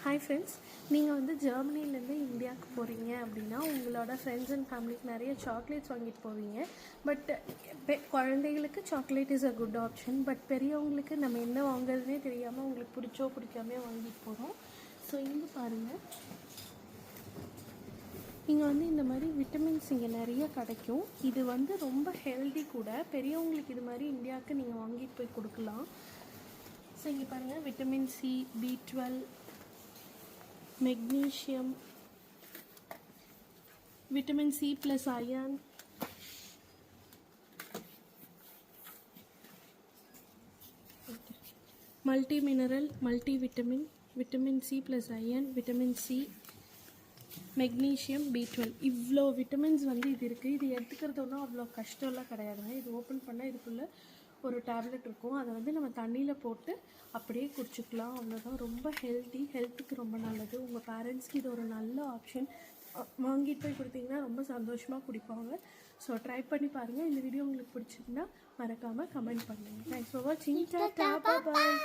Hi friends, நீங்கள் வந்து ஜெர்மனிலேருந்து இந்தியாவுக்கு போகிறீங்க அப்படின்னா உங்களோட ஃப்ரெண்ட்ஸ் அண்ட் ஃபேமிலிக்கு நிறைய சாக்லேட்ஸ் வாங்கிட்டு போவீங்க. பட் குழந்தைகளுக்கு chocolate is a good option. But பெரியவங்களுக்கு நம்ம என்ன வாங்குறதுனே தெரியாமல் உங்களுக்கு பிடிச்சோ பிடிக்காமே வாங்கிட்டு போகிறோம். ஸோ இங்கே பாருங்கள், இங்கே வந்து இந்த மாதிரி விட்டமின்ஸ் இங்கே நிறைய கிடைக்கும். இது வந்து ரொம்ப ஹெல்தி கூட. பெரியவங்களுக்கு இது மாதிரி இந்தியாவுக்கு நீங்கள் வாங்கிட்டு போய் கொடுக்கலாம். ஸோ இங்கே பாருங்கள், vitamin C, B12, magnesium, vitamin C plus iron, multi mineral, multi vitamin, vitamin C plus iron, vitamin C, magnesium, B12, இவ்வளோ விட்டமின்ஸ் வந்து இது இருக்குது. இது எடுத்துக்கிறது ஒன்றும் அவ்வளோ கஷ்டம்லாம் கிடையாதுங்க. இது ஓப்பன் பண்ணால் இதுக்குள்ளே ஒரு டேப்லெட் இருக்கும். அதை வந்து நம்ம தண்ணியில் போட்டு அப்படியே குடிச்சிக்கலாம். அவ்வளோதான். ரொம்ப ஹெல்த்துக்கு ரொம்ப நல்லது. உங்கள் பேரண்ட்ஸ்க்கு இது ஒரு நல்ல ஆப்ஷன். வாங்கிட்டு போய் கொடுத்தீங்கன்னா ரொம்ப சந்தோஷமாக குடிப்பாங்க. ஸோ ட்ரை பண்ணி பாருங்கள். இந்த வீடியோ உங்களுக்கு பிடிச்சிருந்தா மறக்காமல் கமெண்ட் பண்ணுங்கள். தேங்க்ஸ் ஃபார் வாட்சிங். டாடா, பாய்.